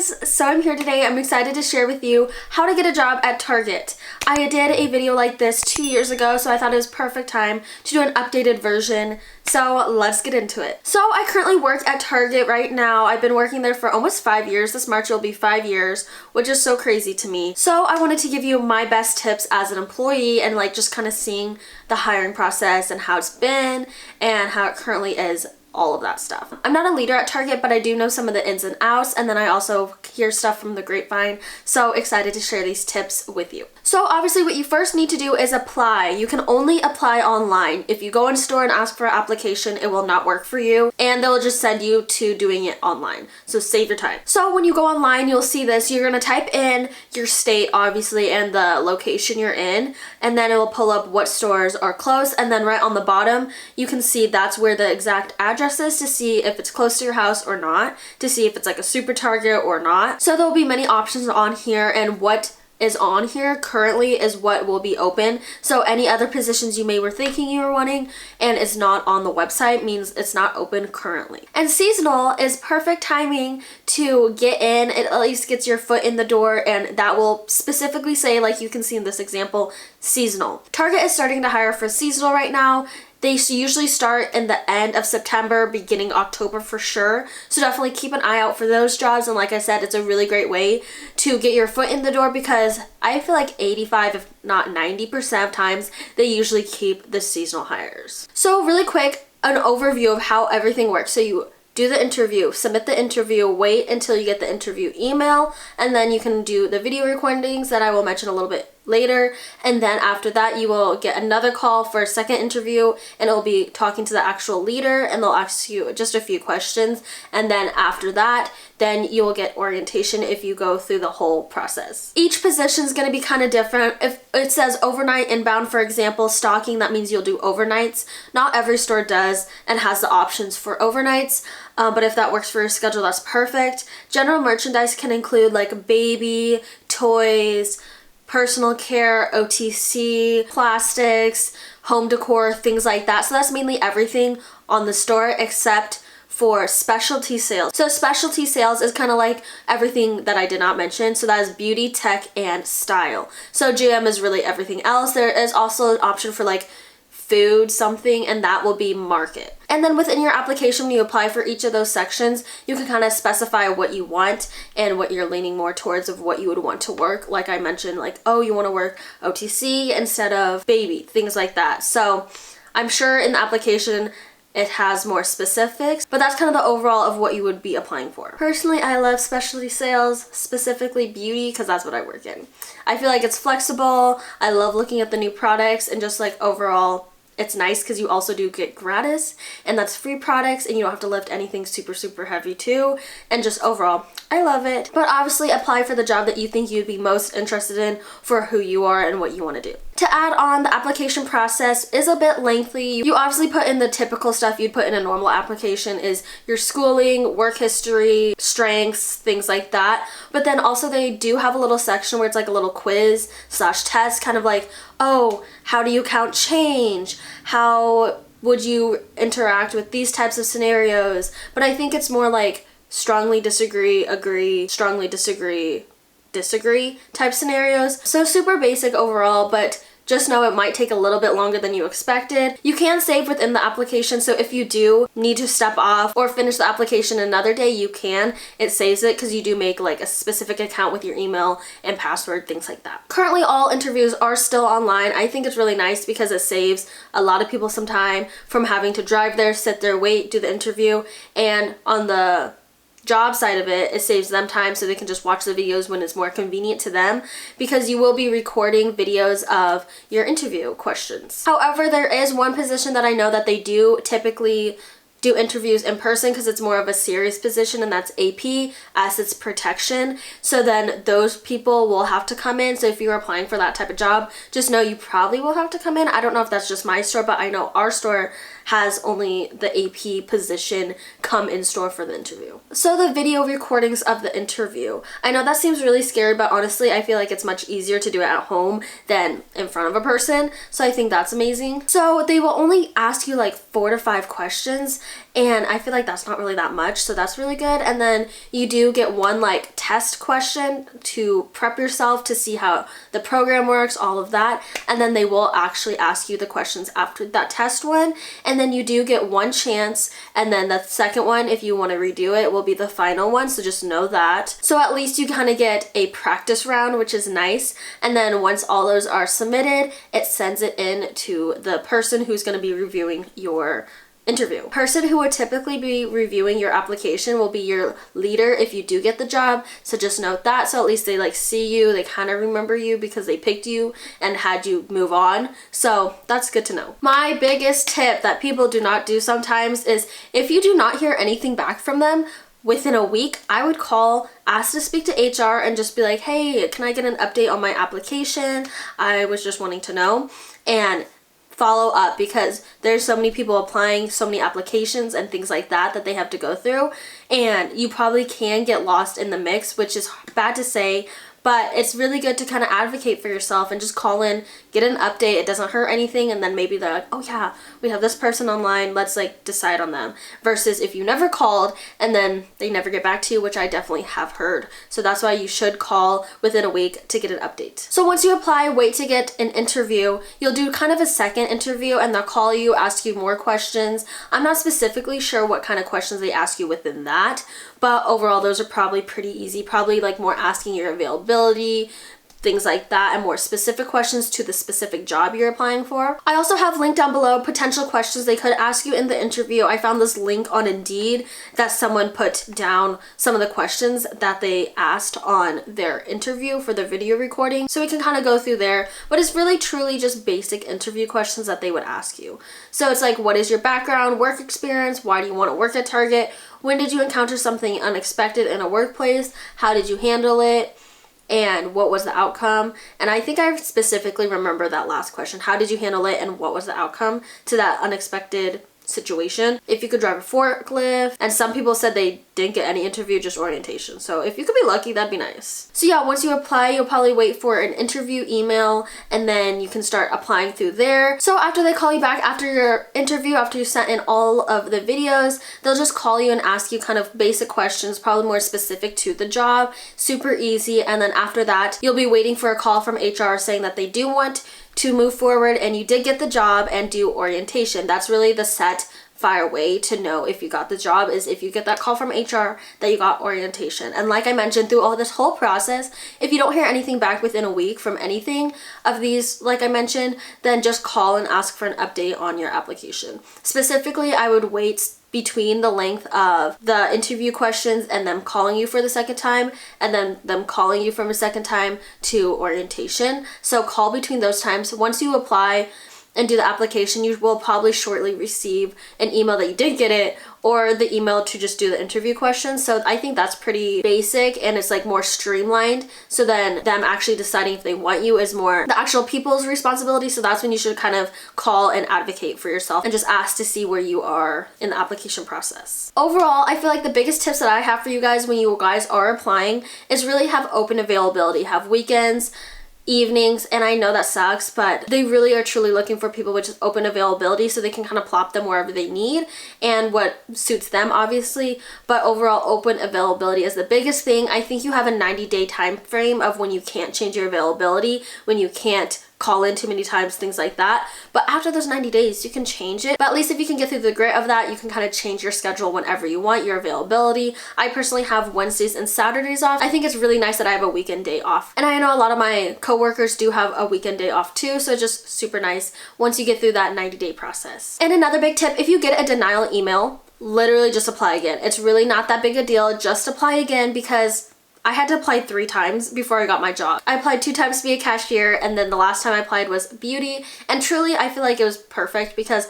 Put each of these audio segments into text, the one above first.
guys, so I'm here today. I'm excited to share with you how to get a job at Target. I did a video like this 2 years ago, so I thought it was perfect time to do an updated version. So let's get into it. So I currently work at Target right now. I've been working there for almost 5 years. This March will be 5 years, which is so crazy to me. So I wanted to give you my best tips as an employee and like just kind of seeing the hiring process and how it's been and how it currently is. All of that stuff. I'm not a leader at Target, but I do know some of the ins and outs, and then I also hear stuff from the grapevine, so excited to share these tips with you. So obviously what you first need to do is apply. You can only apply online. If you go in store and ask for an application, it will not work for you, and they'll just send you to doing it online. So save your time. So when you go online, you'll see this. You're gonna type in your state, obviously, and the location you're in, and then it will pull up what stores are close, and then right on the bottom, you can see that's where the exact address is to see if it's close to your house or not, to see if it's like a super Target or not. So there'll be many options on here, and what is on here currently is what will be open. So any other positions you may were thinking you were wanting and it's not on the website means it's not open currently. And seasonal is perfect timing to get in. It at least gets your foot in the door, and that will specifically say, like you can see in this example, seasonal. Target is starting to hire for seasonal right now. They usually start in the end of September, beginning October for sure. So definitely keep an eye out for those jobs. And like I said, it's a really great way to get your foot in the door because I feel like 85, if not 90% of times, they usually keep the seasonal hires. So really quick, an overview of how everything works. So you do the interview, submit the interview, wait until you get the interview email, and then you can do the video recordings that I will mention a little bit later. And then after that, you will get another call for a second interview, and it'll be talking to the actual leader, and they'll ask you just a few questions. And then after that, then you will get orientation if you go through the whole process. Each position is going to be kind of different. If it says overnight inbound, for example, stocking, that means you'll do overnights. Not every store does and has the options for overnights, but if that works for your schedule, that's perfect. General merchandise can include like baby, toys, personal care, OTC, plastics, home decor, things like that. So that's mainly everything on the store except for specialty sales. So specialty sales is kind of like everything that I did not mention. So that is beauty, tech, and style. So GM is really everything else. There is also an option for like food something, and that will be market. And then within your application, when you apply for each of those sections, you can kind of specify what you want and what you're leaning more towards of what you would want to work. Like I mentioned, like, oh, you want to work OTC instead of baby, things like that. So I'm sure in the application it has more specifics, but that's kind of the overall of what you would be applying for. Personally, I love specialty sales, specifically beauty, because that's what I work in. I feel like it's flexible. I love looking at the new products, and just like overall, it's nice because you also do get gratis, and that's free products, and you don't have to lift anything super heavy too. And just overall, I love it. But obviously apply for the job that you think you'd be most interested in for who you are and what you want to do. To add on, the application process is a bit lengthy. You obviously put in the typical stuff you'd put in a normal application, is your schooling, work history, strengths, things like that. But then also they do have a little section where it's like a little quiz / test, kind of like, oh, how do you count change? How would you interact with these types of scenarios? But I think it's more like strongly disagree, agree, strongly disagree type scenarios. So super basic overall, but just know it might take a little bit longer than you expected. You can save within the application, so if you do need to step off or finish the application another day, you can. It saves it because you do make like a specific account with your email and password, things like that. Currently, all interviews are still online. I think it's really nice because it saves a lot of people some time from having to drive there, sit there, wait, do the interview, and on the job side of it, it saves them time so they can just watch the videos when it's more convenient to them, because you will be recording videos of your interview questions. However, there is one position that I know that they do typically do interviews in person because it's more of a serious position, and that's AP, assets protection. So then those people will have to come in. So if you're applying for that type of job, just know you probably will have to come in. I don't know if that's just my store, but I know our store has only the AP position come in store for the interview. So the video recordings of the interview. I know that seems really scary, but honestly, I feel like it's much easier to do it at home than in front of a person. So I think that's amazing. So they will only ask you like 4 to 5 questions, and I feel like that's not really that much, so that's really good. And then you do get one like test question to prep yourself to see how the program works, all of that. And then they will actually ask you the questions after that test one. And then you do get one chance, and then the second one, if you want to redo it, will be the final one, so just know that. So at least you kind of get a practice round, which is nice. And then once all those are submitted, it sends it in to the person who's going to be reviewing your interview. Person who would typically be reviewing your application will be your leader if you do get the job, so just note that. So at least they like see you, they kind of remember you because they picked you and had you move on, so that's good to know. My biggest tip that people do not do sometimes is if you do not hear anything back from them within a week, I would call, ask to speak to HR, and just be like, hey, can I get an update on my application? I was just wanting to know, and follow up, because there's so many people applying, so many applications and things like that that they have to go through, and you probably can get lost in the mix, which is bad to say, but it's really good to kind of advocate for yourself and just call in, get an update. It doesn't hurt anything, and then maybe they're like, oh yeah, we have this person online, let's like decide on them. Versus if you never called and then they never get back to you, which I definitely have heard. So that's why you should call within a week to get an update. So once you apply, wait to get an interview. You'll do kind of a second interview, and they'll call you, ask you more questions. I'm not specifically sure what kind of questions they ask you within that, but overall those are probably pretty easy. Probably like more asking your availability, things like that, and more specific questions to the specific job you're applying for. I also have linked down below potential questions they could ask you in the interview. I found this link on Indeed that someone put down some of the questions that they asked on their interview for the video recording, so we can kind of go through there. But it's really truly just basic interview questions that they would ask you. So it's like, what is your background, work experience, why do you want to work at Target, when did you encounter something unexpected in a workplace, how did you handle it, and what was the outcome? And I think I specifically remember that last question. How did you handle it, and what was the outcome to that unexpected situation? If you could drive a forklift, and some people said they didn't get any interview, just orientation. So if you could be lucky, that'd be nice. So yeah, once you apply, you'll probably wait for an interview email, and then you can start applying through there. So after they call you back after your interview, after you sent in all of the videos, they'll just call you and ask you kind of basic questions, probably more specific to the job. Super easy. And then after that, you'll be waiting for a call from HR saying that they do want to move forward and you did get the job, and do orientation. That's really the set fire way to know if you got the job, is if you get that call from HR that you got orientation. And like I mentioned, through all this whole process, if you don't hear anything back within a week from anything of these, like I mentioned, then just call and ask for an update on your application. Specifically, I would wait between the length of the interview questions and them calling you for the second time, and then them calling you from a second time to orientation. So call between those times. Once you apply and do the application, you will probably shortly receive an email that you did get it, or the email to just do the interview questions. So I think that's pretty basic, and it's like more streamlined. So then them actually deciding if they want you is more the actual people's responsibility. So that's when you should kind of call and advocate for yourself and just ask to see where you are in the application process. Overall, I feel like the biggest tips that I have for you guys when you guys are applying is really have open availability, have weekends, evenings, and I know that sucks, but they really are truly looking for people with just open availability, so they can kind of plop them wherever they need and what suits them, obviously. But overall, open availability is the biggest thing. I think you have a 90-day time frame of when you can't change your availability, when you can't call in too many times, things like that. But after those 90 days, you can change it. But at least if you can get through the grit of that, you can kind of change your schedule whenever you want, your availability. I personally have Wednesdays and Saturdays off. I think it's really nice that I have a weekend day off. And I know a lot of my coworkers do have a weekend day off too, so it's just super nice once you get through that 90-day process. And another big tip, if you get a denial email, literally just apply again. It's really not that big a deal. Just apply again, because I had to apply 3 times before I got my job. I applied 2 times to be a cashier, and then the last time I applied was beauty. And truly, I feel like it was perfect, because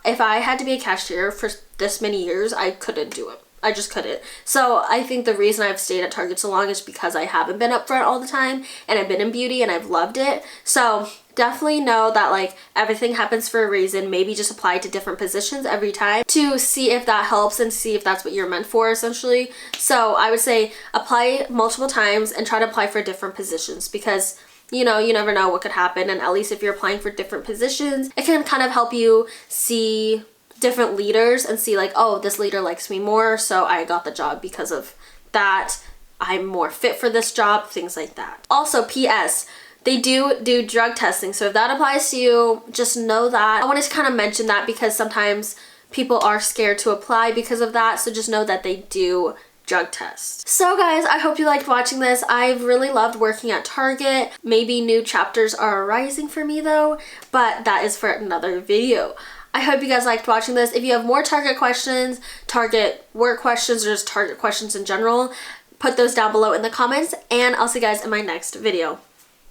if I had to be a cashier for this many years, I couldn't do it. I just couldn't. So I think the reason I've stayed at Target so long is because I haven't been upfront all the time, and I've been in beauty and I've loved it. So definitely know that like everything happens for a reason. Maybe just apply to different positions every time to see if that helps and see if that's what you're meant for, essentially. So I would say apply multiple times and try to apply for different positions, because you know, you never know what could happen. And at least if you're applying for different positions, it can kind of help you see different leaders and see like, oh, this leader likes me more, so I got the job because of that. I'm more fit for this job, things like that. Also, PS, they do drug testing, so if that applies to you, just know that. I wanted to kind of mention that because sometimes people are scared to apply because of that, so just know that they do drug test. So guys, I hope you liked watching this. I've really loved working at Target. Maybe new chapters are arising for me though, but that is for another video. I hope you guys liked watching this. If you have more Target questions, Target work questions, or just Target questions in general, put those down below in the comments, and I'll see you guys in my next video.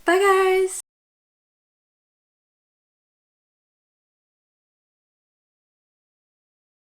Bye guys!